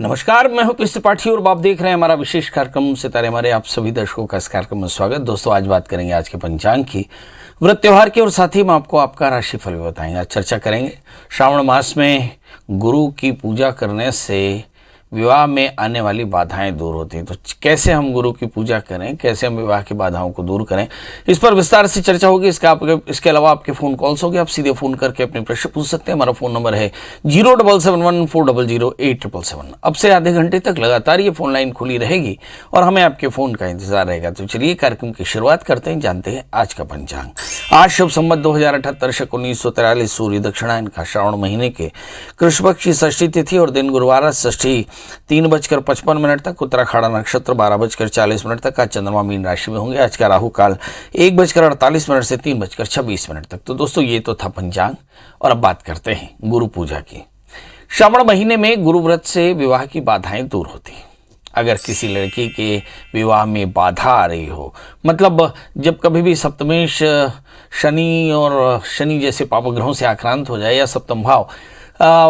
नमस्कार, मैं हूं पीएस त्रिपाठी और आप देख रहे हैं हमारा विशेष कार्यक्रम सितारे हमारे। आप सभी दर्शकों का इस कार्यक्रम में स्वागत। दोस्तों, आज बात करेंगे आज के पंचांग की, व्रत त्योहार की, और साथ ही हम आपको आपका राशिफल भी बताएंगे। आज चर्चा करेंगे श्रावण मास में गुरु की पूजा करने से विवाह में आने वाली बाधाएं दूर होती हैं। तो कैसे हम गुरु की पूजा करें, कैसे हम विवाह की बाधाओं को दूर करें, इस पर विस्तार से चर्चा होगी। इसके अलावा आपके फ़ोन कॉल्स होंगे, आप सीधे फ़ोन करके अपने प्रश्न पूछ सकते हैं। हमारा फ़ोन नंबर है 07714008777। अब से आधे घंटे तक लगातार ये फ़ोन लाइन खुली रहेगी और हमें आपके फ़ोन का इंतजार रहेगा। तो चलिए कार्यक्रम की शुरुआत करते हैं, जानते हैं आज का पंचांग। आज शुभ संवत 2078 शक 1943 सूर्य दक्षिणायन का श्रावण महीने के कृष्ण पक्ष की षष्ठी तिथि और दिन गुरुवार। षष्ठी 3:55 तक, उत्तराखाड़ा नक्षत्र 12:40 तक। आज चंद्रमा मीन राशि में होंगे। आज का राहु काल 1:48 से 3:26 तक। तो दोस्तों, ये तो था पंचांग और अब बात करते हैं गुरु पूजा की। श्रावण महीने में गुरु व्रत से विवाह की बाधाएं दूर होती हैं। अगर किसी लड़की के विवाह में बाधा आ रही हो, मतलब जब कभी भी सप्तमेश शनि और शनि जैसे पापग्रहों से आक्रांत हो जाए, या सप्तम भाव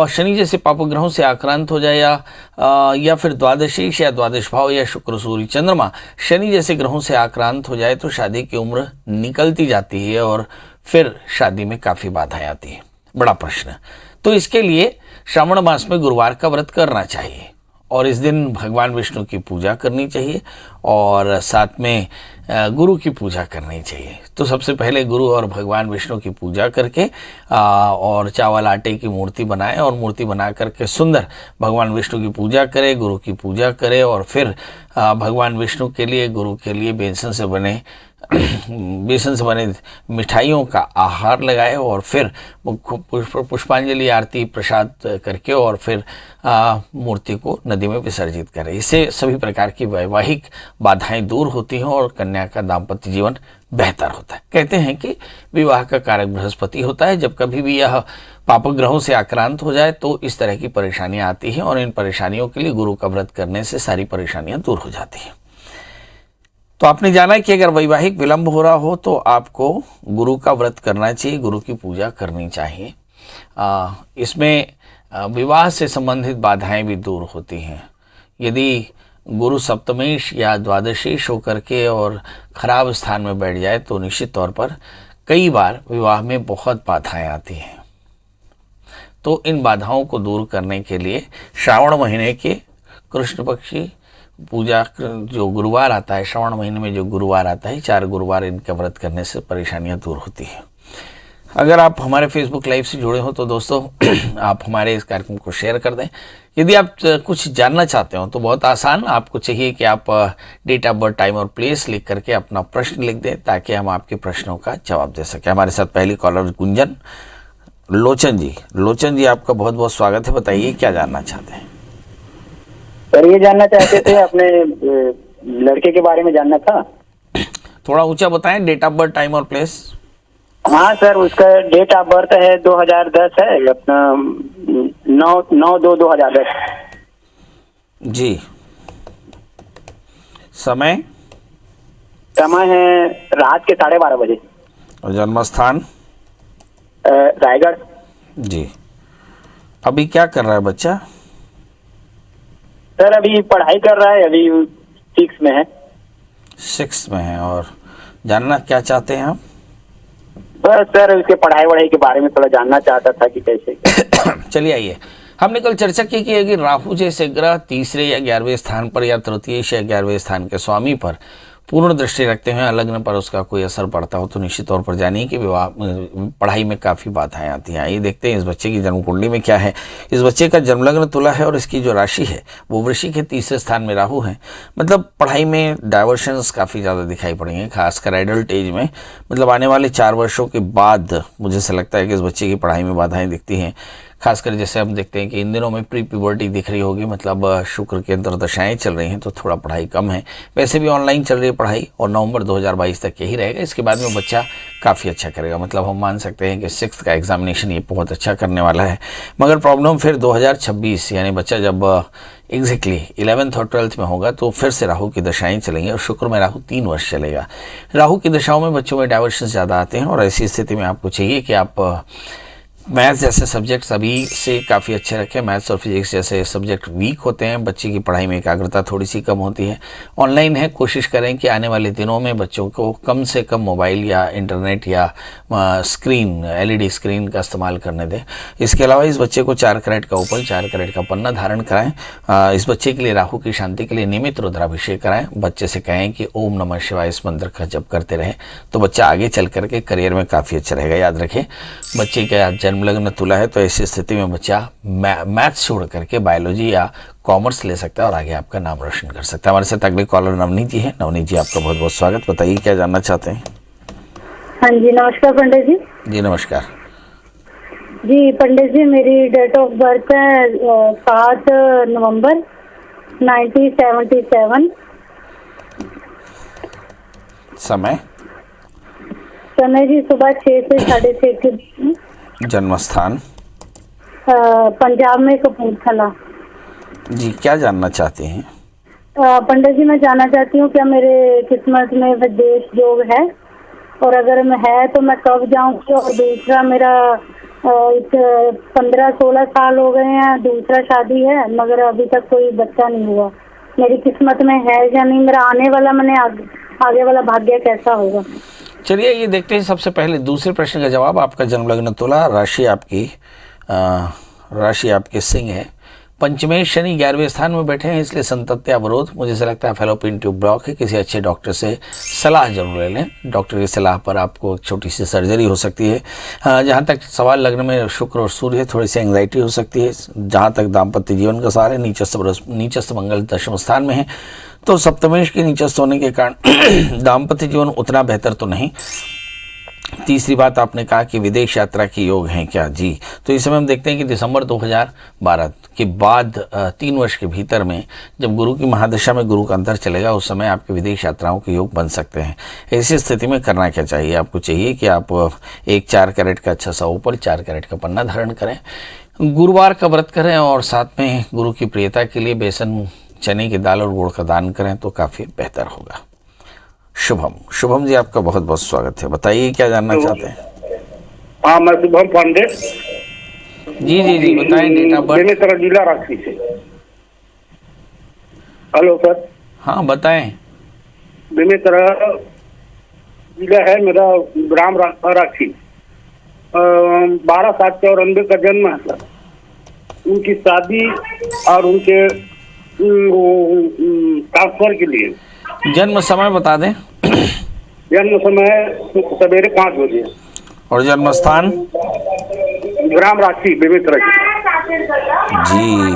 शनि जैसे पापग्रहों से आक्रांत हो जाए, या फिर द्वादशीश या द्वादश भाव या शुक्र सूर्य चंद्रमा शनि जैसे ग्रहों से आक्रांत हो जाए, तो शादी की उम्र निकलती जाती है और फिर शादी में काफ़ी बाधाएं आती हैं। बड़ा प्रश्न। तो इसके लिए श्रावण मास में गुरुवार का व्रत करना चाहिए और इस दिन भगवान विष्णु की पूजा करनी चाहिए और साथ में गुरु की पूजा करनी चाहिए। तो सबसे पहले गुरु और भगवान विष्णु की पूजा करके और चावल आटे की मूर्ति बनाएं और मूर्ति बना करके सुंदर भगवान विष्णु की पूजा करें, गुरु की पूजा करें और फिर भगवान विष्णु के लिए, गुरु के लिए बेसन से बने मिठाइयों का आहार लगाए और फिर पुष्पांजलि आरती प्रसाद करके और फिर मूर्ति को नदी में विसर्जित करें। इससे सभी प्रकार की वैवाहिक बाधाएं दूर होती हैं और कन्या का दाम्पत्य जीवन बेहतर होता है। कहते हैं कि विवाह का कारक बृहस्पति होता है। जब कभी भी यह पापग्रहों से आक्रांत हो जाए तो इस तरह की परेशानियां आती हैं और इन परेशानियों के लिए गुरु का व्रत करने से सारी परेशानियां दूर हो जाती हैं। तो आपने जाना है कि अगर वैवाहिक विलंब हो रहा हो तो आपको गुरु का व्रत करना चाहिए, गुरु की पूजा करनी चाहिए। इसमें विवाह से संबंधित बाधाएं भी दूर होती हैं। यदि गुरु सप्तमेश या द्वादशीश होकर के और खराब स्थान में बैठ जाए तो निश्चित तौर पर कई बार विवाह में बहुत बाधाएं आती हैं। तो इन बाधाओं को दूर करने के लिए श्रावण महीने के कृष्ण पक्षी पूजा जो गुरुवार आता है, श्रावण महीने में जो गुरुवार आता है, 4 गुरुवार इनका व्रत करने से परेशानियां दूर होती हैं। अगर आप हमारे फेसबुक लाइव से जुड़े हो तो दोस्तों आप हमारे इस कार्यक्रम को शेयर कर दें। यदि आप कुछ जानना चाहते हो तो बहुत आसान, आपको चाहिए कि आप डेट ऑफ बर्थ, टाइम और प्लेस लिख करके अपना प्रश्न लिख दें ताकि हम आपके प्रश्नों का जवाब दे सकें। हमारे साथ पहली कॉलर गुंजन लोचन जी। लोचन जी, आपका बहुत बहुत स्वागत है। बताइए क्या जानना चाहते हैं। सर, ये जानना चाहते थे, अपने लड़के के बारे में जानना था। थोड़ा ऊंचा बताएं, डेट ऑफ बर्थ, टाइम और प्लेस। हाँ सर, उसका डेट ऑफ बर्थ है 2010 है, अपना 9/2/2010 जी। समय है रात के 12:30 बजे। और जन्म स्थान रायगढ़ जी। अभी क्या कर रहा है बच्चा? सर, अभी पढ़ाई कर रहा है, अभी 6 में है। 6 में है। और जानना क्या चाहते हैं आप? बस सर, उसके पढ़ाई के बारे में थोड़ा जानना चाहता था कि कैसे चलिए आइए, हमने कल चर्चा की कि अगर राहु जैसे ग्रह तीसरे या 11वें स्थान पर या तृतीय या 11वें स्थान के स्वामी पर पूर्ण दृष्टि रखते हैं, लग्न पर उसका कोई असर पड़ता हो तो निश्चित तौर पर जानिए कि विवाह पढ़ाई में काफ़ी बाधाएं आती हैं। आइए देखते हैं इस बच्चे की जन्म कुंडली में क्या है। इस बच्चे का जन्म लग्न तुला है और इसकी जो राशि है वो वृश्चिक के तीसरे स्थान में राहु है। मतलब पढ़ाई में डाइवर्शंस काफ़ी ज़्यादा दिखाई पड़ेंगे, खासकर एडल्ट एज में। मतलब आने वाले 4 वर्षों के बाद मुझे ऐसा लगता है कि इस बच्चे की पढ़ाई में बाधाएँ दिखती हैं। खासकर जैसे हम देखते हैं कि इन दिनों में प्री प्यूबर्टी दिख रही होगी, मतलब शुक्र के अंतर्दशाएं चल रही हैं तो थोड़ा पढ़ाई कम है। वैसे भी ऑनलाइन चल रही है पढ़ाई और नवंबर 2022 तक यही रहेगा। इसके बाद में बच्चा काफ़ी अच्छा करेगा। मतलब हम मान सकते हैं कि 6th का एग्जामिनेशन ये बहुत अच्छा करने वाला है। मगर प्रॉब्लम फिर 2026 यानी बच्चा जब एग्जैक्टली 11th और 12th में होगा तो फिर से राहु की दशाएं चलेंगी और शुक्र में राहु 3 वर्ष चलेगा। राहु की दशाओं में बच्चों में डाइवर्शन ज़्यादा आते हैं और ऐसी स्थिति में आपको चाहिए कि आप मैथ्स जैसे सब्जेक्ट्स अभी से काफ़ी अच्छे रखें। मैथ्स और फिजिक्स जैसे सब्जेक्ट वीक होते हैं, बच्चे की पढ़ाई में एकाग्रता थोड़ी सी कम होती है। ऑनलाइन है, कोशिश करें कि आने वाले दिनों में बच्चों को कम से कम मोबाइल या इंटरनेट या स्क्रीन, एलईडी स्क्रीन का इस्तेमाल करने दें। इसके अलावा इस बच्चे को 4 कैरेट का उपल, 4 कैरेट का पन्ना धारण कराएं। इस बच्चे के लिए राहु की शांति के लिए नियमित रुद्राभिषेक कराएं। बच्चे से कहें कि ओम नमः शिवाय इस मंत्र का जप करते रहें, तो बच्चा आगे चल करके करियर में काफ़ी अच्छा रहेगा। याद रखें, बच्चे का जन्म लग्न तुला है, तो ऐसी स्थिति में बच्चा मैथ्स छोड़ करके बायोलॉजी या कॉमर्स ले सकता है और आगे आपका नाम रोशन कर सकता है। हमारे साथ अगले कॉलर नवनीत जी है। नवनीत जी, आपका बहुत बहुत स्वागत। बताइए क्या जानना चाहते हैं। हाँ जी, नमस्कार पंडित जी। जी नमस्कार जी पंडित जी, मेरी डेट ऑफ बर्थ है 7 नवंबर 1977। समय समय जी सुबह 6 से 6:30 के बीच में। जन्म स्थान पंजाब में कपूरथला। जी, क्या जानना चाहते हैं। पंडित जी, मैं जानना चाहती हूँ क्या मेरे किस्मत में विदेश योग है, और अगर मैं है तो मैं कब जाऊँगी। और दूसरा, मेरा 15-16 साल हो गए हैं, दूसरा शादी है मगर अभी तक कोई बच्चा नहीं हुआ। मेरी किस्मत में है या नहीं, मेरा आने वाला आगे वाला भाग्य कैसा होगा। चलिए ये देखते हैं। सबसे पहले दूसरे प्रश्न का जवाब। आपका जन्म लग्न तुला, राशि आपकी सिंह है। पंचमें शनि 11वें स्थान में बैठे हैं, इसलिए संतत्या अवरोध, मुझे से लगता है फैलोपियन ट्यूब ब्लॉक है। किसी अच्छे डॉक्टर से सलाह जरूर ले लें। डॉक्टर की सलाह पर आपको एक छोटी सी सर्जरी हो सकती है। जहाँ तक सवाल लग्न में शुक्र और सूर्य है, थोड़ी सी एंग्जाइटी हो सकती है। जहाँ तक दाम्पत्य जीवन का सवाल है, नीचस्थ मंगल 10वें स्थान में है, तो सप्तमेश के नीचस्थ होने के कारण दाम्पत्य जीवन उतना बेहतर तो नहीं। तीसरी बात, आपने कहा कि विदेश यात्रा के योग हैं क्या। जी, तो इस समय हम देखते हैं कि दिसंबर 2012 के बाद 3 वर्ष के भीतर में जब गुरु की महादशा में गुरु का अंतर चलेगा, उस समय आपके विदेश यात्राओं के योग बन सकते हैं। ऐसी स्थिति में करना क्या चाहिए। आपको चाहिए कि आप एक 4 कैरेट का अच्छा सा उपल, 4 कैरेट का पन्ना धारण करें, गुरुवार का व्रत करें और साथ में गुरु की प्रियता के लिए बेसन, चने की दाल और गुड़ का दान करें तो काफ़ी बेहतर होगा। शुभम जी, आपका बहुत बहुत स्वागत है। बताइए क्या जानना चाहते हैं। हाँ, मैं शुभम पांडे। जी बताएं। Date of birth. बेमेतरा जिला रांची से। Hello sir. हाँ बताएं। बेमेतरा जिला है मेरा, ग्राम रांची। 12/7/94 का जन्म है सर। उनकी शादी और उनके ट्रांसफर के लिए। जन्म समय बता दें। जन्म समय सवेरे 5 बजे। और जन्म स्थान ग्राम रांची, बेमेतरा जी।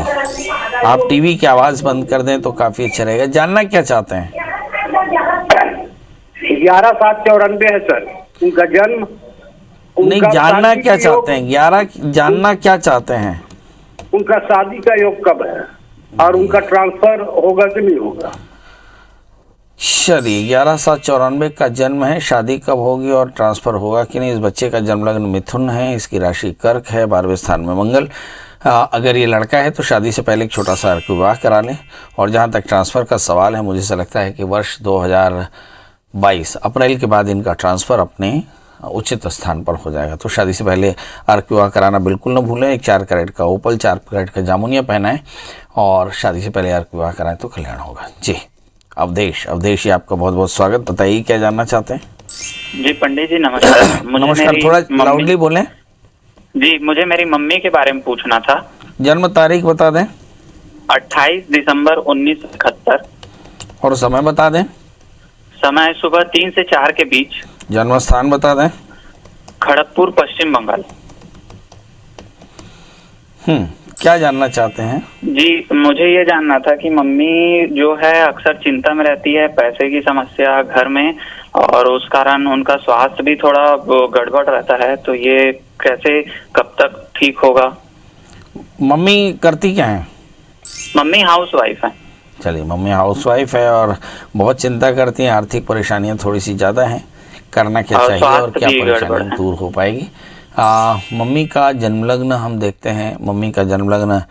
आप टीवी की आवाज बंद कर दें तो काफी अच्छा रहेगा। जानना क्या चाहते हैं। 11/7/94 है सर उनका जन्म। नहीं, जानना क्या चाहते हैं। 11 जानना क्या चाहते हैं। उनका शादी का योग कब है और उनका ट्रांसफर होगा कि नहीं होगा। चलिए, 11/7/94 का जन्म है, शादी कब होगी और ट्रांसफर होगा कि नहीं। इस बच्चे का जन्म लग्न मिथुन है, इसकी राशि कर्क है, 12वें स्थान में मंगल। अगर ये लड़का है तो शादी से पहले एक छोटा सा विवाह करा लें। और जहाँ तक ट्रांसफ़र का सवाल है, मुझे ऐसा लगता है कि वर्ष 2022 अप्रैल के बाद इनका ट्रांसफ़र अपने उचित स्थान पर हो जाएगा। तो शादी से पहले अर्क विवाह कराना बिल्कुल न भूलें। एक 4 कैरेट का ओपल, 4 कैरेट का जामुनिया पहनाएं और शादी से पहले अर्क विवाह कराएं तो कल्याण होगा। जी, अवधेश जी, आपका बहुत बहुत स्वागत। बताइए क्या जानना चाहते हैं। जी पंडित जी नमस्कार। नमस्कार, थोड़ा लाउडली बोलें। जी, मुझे मेरी मम्मी के बारे में पूछना था। जन्म तारीख बता दें। 28 दिसंबर 1971। और समय बता दें। समय सुबह 3 से 4 के बीच। जन्म स्थान बता दें। खड़गपुर, पश्चिम बंगाल। क्या जानना चाहते हैं। जी, मुझे ये जानना था कि मम्मी जो है अक्सर चिंता में रहती है, पैसे की समस्या घर में, और उस कारण उनका स्वास्थ्य भी थोड़ा गड़बड़ रहता है। तो ये कैसे, कब तक ठीक होगा। मम्मी करती क्या है। मम्मी हाउसवाइफ है। चलिए, मम्मी हाउसवाइफ है और बहुत चिंता करती हैं। आर्थिक परेशानियां थोड़ी सी ज़्यादा हैं। करना क्या चाहिए और क्या परेशानी दूर हो पाएगी। मम्मी का जन्म लग्न हम देखते हैं, मम्मी का जन्म लग्न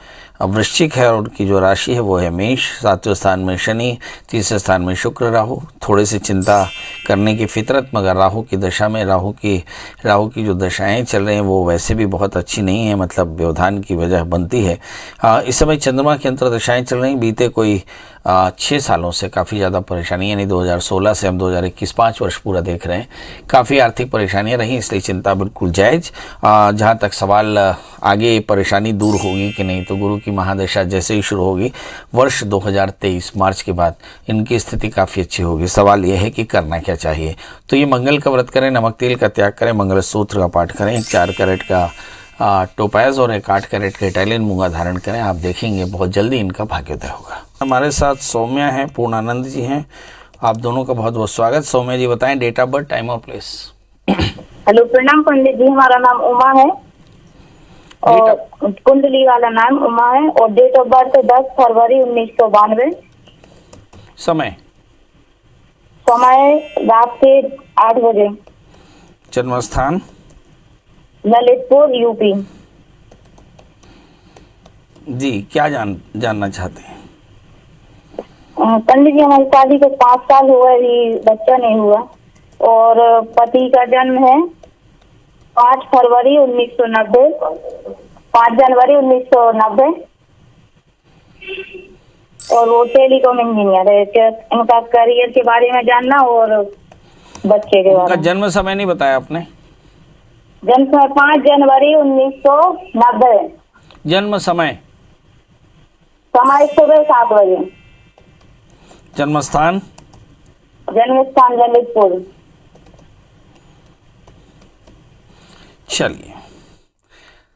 वृश्चिक है और उनकी जो राशि है वो है मेष। 7वें स्थान में शनि, 3रे स्थान में शुक्र, राहु। थोड़े से चिंता करने की फितरत, मगर राहु की दशा में राहु की जो दशाएं चल रही हैं वो वैसे भी बहुत अच्छी नहीं है, मतलब व्यवधान की वजह बनती है। इस समय चंद्रमा की अंतर्दशाएं चल रही, बीते कोई 6 सालों से काफ़ी ज़्यादा परेशानी, यानी 2016 से हम 2021 5 वर्ष पूरा देख रहे हैं, काफ़ी आर्थिक परेशानियां रही, इसलिए चिंता बिल्कुल जायज़। जहाँ तक सवाल आगे परेशानी दूर होगी कि नहीं, तो गुरु की महादशा जैसे ही शुरू होगी वर्ष 2023 मार्च के बाद इनकी स्थिति काफ़ी अच्छी होगी। सवाल यह है कि करना क्या चाहिए। तो ये मंगल का व्रत करें, नमक तेल का त्याग करें, मंगल सूत्र का पाठ करें, 4 कैरेट का टोपाज और 8 कैरेट का इटालियन मूंगा धारण करें। आप देखेंगे बहुत जल्दी इनका भाग्योदय होगा। हमारे साथ सौम्या हैं, पूर्णानंद जी हैं, आप दोनों का बहुत बहुत स्वागत। सौम्या जी बताएं डेट ऑफ बर्थ, टाइम और प्लेस। हेलो, प्रणाम पंडित जी। हमारा नाम उमा है और कुंडली वाला नाम उमा है और डेट ऑफ बर्थ 10 फरवरी 1992। समय रात के 8 बजे। जन्म स्थान ललितपुर, यूपी। जी, क्या जानना चाहते हैं? पंडित जी, हमारी शादी को 5 साल हुआ, अभी बच्चा नहीं हुआ और पति का जन्म है 5 फरवरी 1990, 5 जनवरी 1990 और वो टेलीकॉम इंजीनियर है। उनका करियर के बारे में जानना और बच्चे के बारे में। जन्म समय नहीं बताया आपने? जन्म समय 5 जनवरी 1990। जन्म समय सुबह 7 बजे। जन्म स्थान ललितपुर। चलिए,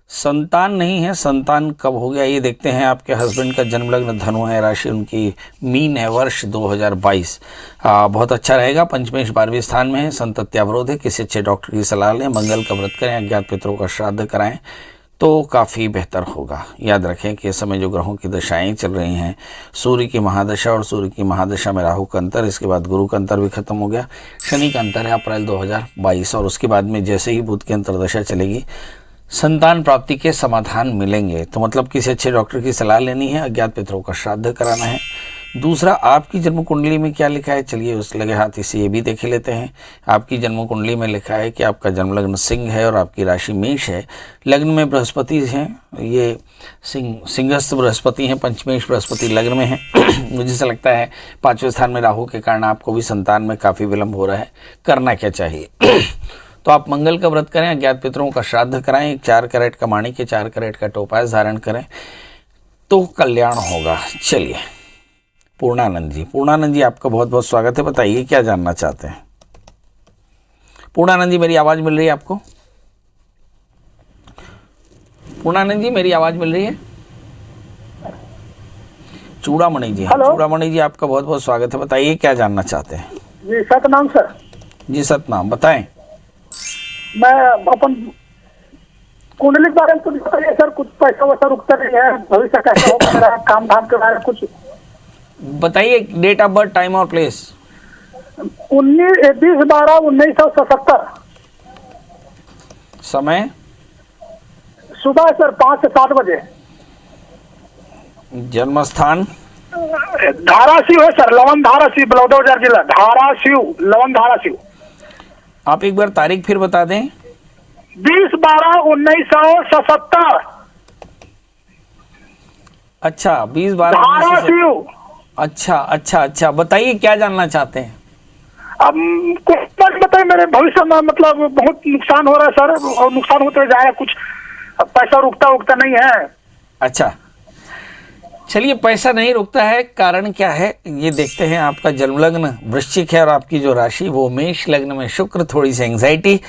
संतान नहीं है, संतान कब हो गया ये देखते हैं। आपके हस्बैंड का जन्म लग्न धनु है, राशि उनकी मीन है, वर्ष 2022 बहुत अच्छा रहेगा। पंचमेश 12वें स्थान में है, संतत्यावरोध है, किसी अच्छे डॉक्टर की सलाह लें, मंगल का व्रत करें, अज्ञात पितरों का श्राद्ध कराएं तो काफ़ी बेहतर होगा। याद रखें कि इस समय जो ग्रहों की दशाएं चल रही हैं, सूर्य की महादशा और सूर्य की महादशा में राहु का अंतर, इसके बाद गुरु का अंतर भी खत्म हो गया, शनि का अंतर है अप्रैल 2022 और उसके बाद में जैसे ही बुध की अंतर्दशा चलेगी संतान प्राप्ति के समाधान मिलेंगे। तो मतलब किसी अच्छे डॉक्टर की सलाह लेनी है, अज्ञात पितरों का श्राद्ध कराना है। दूसरा, आपकी जन्म कुंडली में क्या लिखा है, चलिए उस लगे हाथ इसे ये भी देख लेते हैं। आपकी जन्म कुंडली में लिखा है कि आपका जन्म लग्न सिंह है और आपकी राशि मेष है, लग्न में बृहस्पति हैं, ये सिंहस्थ बृहस्पति हैं, पंचमेश बृहस्पति लग्न में है। मुझे ऐसा लगता है 5वें स्थान में राहु के कारण आपको भी संतान में काफ़ी विलंब हो रहा है। करना क्या चाहिए? तो आप मंगल का व्रत करें, अज्ञात पितरों का श्राद्ध कराएं, 4 कैरेट का माणिक के 4 कैरेट का टोपाज धारण करें तो कल्याण होगा। चलिए, पूर्णानंद जी आपका बहुत बहुत स्वागत है। बताइए क्या जानना चाहते हैं? पूर्णानंद जी, मेरी आवाज मिल रही है आपको? पूर्णानंद जी, मेरी आवाज मिल रही है? चूड़ामणि जी, चूड़ामणि जी आपका बहुत बहुत स्वागत है। बताइए क्या जानना चाहते हैं? जी सतनाम सर। जी सतनाम, बताएं। मैं अपन कुंडली के बारे में कुछ बताइए सर। कुछ पैसा वैसा रुकता नहीं है, भविष्य कैसा होगा मेरा, काम धाम के बारे में कुछ बताइए। डेट ऑफ बर्थ, टाइम और प्लेस। 20/12/1977। समय सुबह सर 5 से 7 बजे। जन्म स्थान धाराशिव है सर, लवन धाराशिव, बलौदाबाजार जिला, धाराशिव, लवन धाराशिव। आप एक बार तारीख फिर बता दें। 20/12/1977। अच्छा, 20/12 धाराशिव। अच्छा, बताइए क्या जानना चाहते हैं? अब कुछ बताइए, मेरे भविष्य में मतलब बहुत नुकसान हो रहा है सर, और नुकसान होते जा रहा है, कुछ पैसा रुकता नहीं है। अच्छा, चलिए, पैसा नहीं रुकता है, कारण क्या है ये देखते हैं। आपका जन्म लग्न वृश्चिक है और आपकी जो राशि वो मेष, लग्न में शुक्र, थोड़ी सी एंग्जाइटी।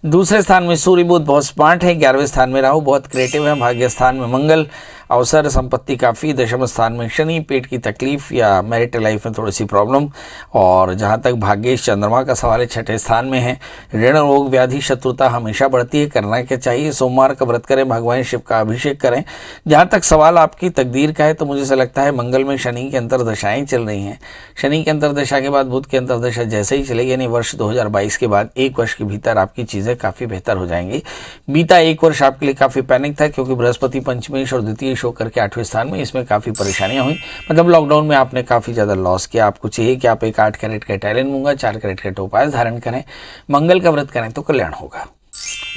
दूसरे स्थान में सूर्य बुध बहुत स्मार्ट है, 11वें स्थान में राहु बहुत क्रिएटिव है, भाग्य स्थान में मंगल अवसर संपत्ति काफ़ी, दशम स्थान में शनि, पेट की तकलीफ या मैरिटल लाइफ में थोड़ी सी प्रॉब्लम। और जहाँ तक भाग्येश चंद्रमा का सवाल है, छठे स्थान में है। ऋण, रोग, व्याधि, शत्रुता हमेशा बढ़ती है। करना क्या चाहिए? सोमवार का व्रत करें, भगवान शिव का अभिषेक करें। जहाँ तक सवाल आपकी तकदीर का है, तो मुझे ऐसा लगता है मंगल में शनि की अंतर्दशाएं चल रही हैं। शनि की अंतर्दशा के बाद बुध की अंतर्दशा जैसे ही चलेगी, यानी वर्ष 2022 के बाद 1 वर्ष के भीतर आपकी चीज़ें काफ़ी बेहतर हो जाएंगी। बीता 1 वर्ष आपके लिए काफ़ी पैनिक था, क्योंकि बृहस्पति पंचमेश और द्वितीय शो करके 8वें स्थान में, इसमें काफ़ी परेशानियां हुई। मतलब लॉकडाउन में आपने काफ़ी ज़्यादा लॉस किया। आपको चाहिए कि आप एक 8 कैरेट का इटालियन मूंगा, 4 कैरेट का टोपाज धारण करें, मंगल का व्रत करें तो कल्याण होगा।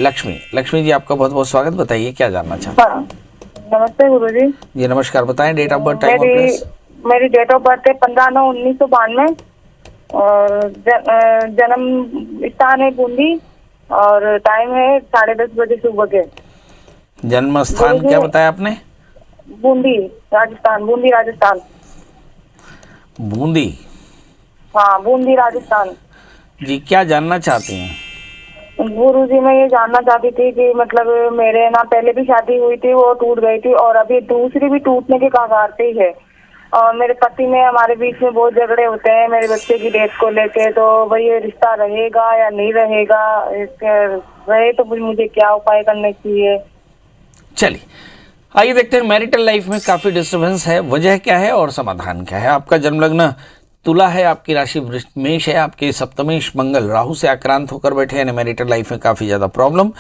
लक्ष्मी जी, आपका बहुत बहुत स्वागत। बताइए क्या जानना चाहते हैं? नमस्ते गुरुजी। जी नमस्कार, बताएं डेट ऑफ बर्थ, टाइम और प्लेस। मेरी डेट ऑफ बर्थ है 15/9/1992 और जन्म स्थान है बूंदी और टाइम है 10:30 बजे सुबह के। जन्म स्थान क्या बताया आपने? बूंदी राजस्थान। बूंदी राजस्थान। बूंदी? हाँ, बूंदी राजस्थान। जी, क्या जानना चाहती हैं? गुरुजी, मैं ये जानना चाहती थी कि मतलब मेरे ना पहले भी शादी हुई थी, वो टूट गई थी और अभी दूसरी भी टूटने के कगार पे ही है। और मेरे पति में हमारे बीच में बहुत झगड़े होते हैं मेरे बच्चे की डेट को लेके। तो भाई ये रिश्ता रहेगा या नहीं रहेगा? रहे तो मुझे क्या उपाय करने चाहिए? चलिए आइए देखते हैं। मैरिटल लाइफ में काफ़ी डिस्टर्बेंस है, वजह क्या है और समाधान क्या है? आपका जन्म लग्न तुला है, आपकी राशि मेष है, आपके सप्तमेश मंगल राहु से आक्रांत होकर बैठे, यानी मैरिटल लाइफ में काफ़ी ज़्यादा प्रॉब्लम।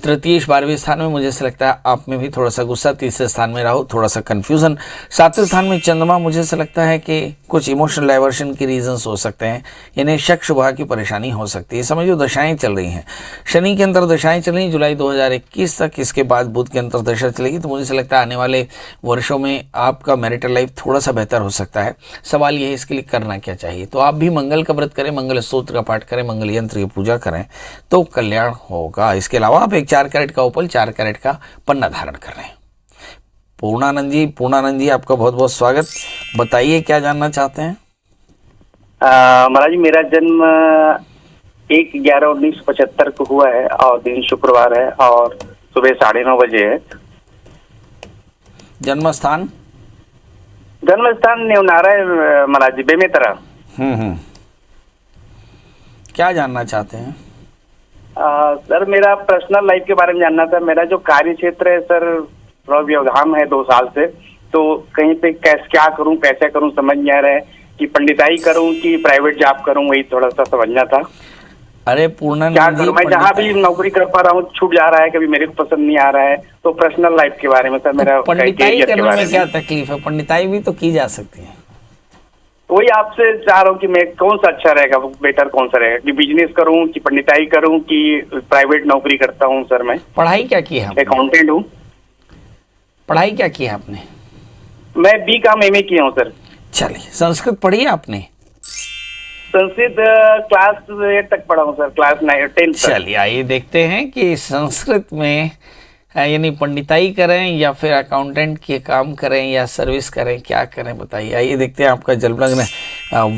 तृतीय 12वें स्थान में मुझे ऐसा लगता है आप में भी थोड़ा सा गुस्सा, तीसरे स्थान में राहु, थोड़ा सा कन्फ्यूजन, 7वें स्थान में चंद्रमा, मुझे ऐसा लगता है कि कुछ इमोशनल डाइवर्शन के रीजंस हो सकते हैं, यानी शक शुबह की परेशानी हो सकती है। समझो दशाएं चल रही हैं, शनि की अंतर्दशाएं चल रही हैं जुलाई 2021 तक, इसके बाद बुध की अंतर्दशा चलेगी। तो मुझे ऐसा लगता है आने वाले वर्षों में आपका मैरिटल लाइफ थोड़ा सा बेहतर हो सकता है। सवाल ये है इसके लिए करना क्या चाहिए? तो आप भी मंगल का व्रत करें, मंगल स्तोत्र का पाठ करें, मंगल यंत्र की पूजा करें तो कल्याण होगा। इसके अलावा आप एक 4 कैरेट का उपल, 4 कैरेट का पन्ना धारण कर रहे हैं। पूर्णानंद जी आपका बहुत बहुत स्वागत। बताइए क्या जानना चाहते हैं? महाराज जी, मेरा जन्म 1/11/1975 को हुआ है और दिन शुक्रवार है और सुबह 9:30 बजे है। जन्म स्थान नेवनारा है महाराज जी, बेमेतरा। क्या जानना चाहते हैं? सर, मेरा पर्सनल लाइफ के बारे में जानना था। मेरा जो कार्य क्षेत्र है सर, थोड़ा व्यवधान है 2 साल से, तो कहीं पे क्या करूं, कैसे करूं समझ नहीं आ रहा है कि पंडिताई करूं कि प्राइवेट जॉब करूं, वही थोड़ा सा समझना था। अरे पूर्णानंद क्या करूं? मैं जहाँ भी नौकरी कर पा रहा हूँ छूट जा रहा है, कभी मेरे को पसंद नहीं आ रहा है। तो पर्सनल लाइफ के बारे में सर, मेरा पंडिताई करने में क्या तकलीफ है? पंडिताई भी तो की जा सकती है। वही आपसे चाह रहा हूँ कि मैं कौन सा अच्छा रहेगा, बेटर कौन सा रहेगा, कि बिजनेस करूँ कि पंडिताई करूँ कि प्राइवेट नौकरी करता हूँ सर। मैं पढ़ाई क्या की है? अकाउंटेंट हूँ। पढ़ाई क्या की है आपने? मैं BCom MA किया हूँ सर। चलिए, संस्कृत पढ़ी है आपने? संस्कृत क्लास 8 तक पढ़ा हूँ सर, क्लास 9 10 तक। चलिए आइए देखते हैं कि संस्कृत में यानी पंडिताई करें या फिर अकाउंटेंट के काम करें या सर्विस करें, क्या करें बताइए। आइए देखते हैं। आपका जन्म लग्न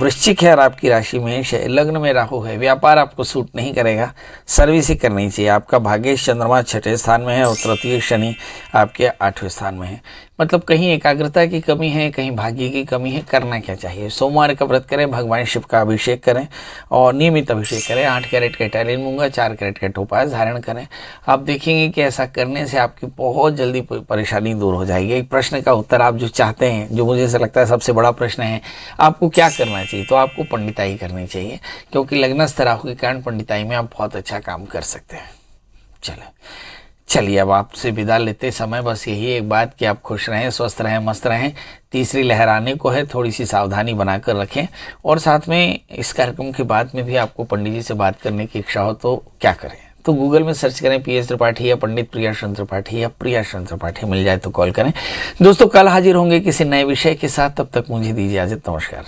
वृश्चिक है और आपकी राशि मेष है, लग्न में राहु है। व्यापार आपको सूट नहीं करेगा, सर्विस ही करनी चाहिए। आपका भाग्येश चंद्रमा 6ठे स्थान में है और तृतीय शनि आपके 8वें स्थान में है। मतलब कहीं एकाग्रता की कमी है, कहीं भाग्य की कमी है। करना क्या चाहिए? सोमवार का व्रत करें, भगवान शिव का अभिषेक करें और नियमित अभिषेक करें। 8 कैरेट का इटालियन मूंगा, 4 कैरेट का टोपाज धारण करें। आप देखेंगे कि ऐसा करने से आपकी बहुत जल्दी परेशानी दूर हो जाएगी। एक प्रश्न का उत्तर आप जो चाहते हैं, जो मुझे ऐसा लगता है सबसे बड़ा प्रश्न है, आपको क्या करना चाहिए? तो आपको पंडिताई करनी चाहिए, क्योंकि लग्नस्थ राहु के कारण पंडिताई में आप बहुत अच्छा काम कर सकते हैं। चलिए अब आपसे विदा लेते समय बस यही एक बात कि आप खुश रहें, स्वस्थ रहें, मस्त रहें। तीसरी लहर आने को है, थोड़ी सी सावधानी बनाकर रखें। और साथ में इस कार्यक्रम के बाद में भी आपको पंडित जी से बात करने की इच्छा हो तो क्या करें? तो गूगल में सर्च करें PS त्रिपाठी या पंडित प्रियाशरण त्रिपाठी या प्रियाशरण त्रिपाठी, मिल जाए तो कॉल करें। दोस्तों कल हाजिर होंगे किसी नए विषय के साथ, तब तक मुझे दीजिए इजाजत। नमस्कार।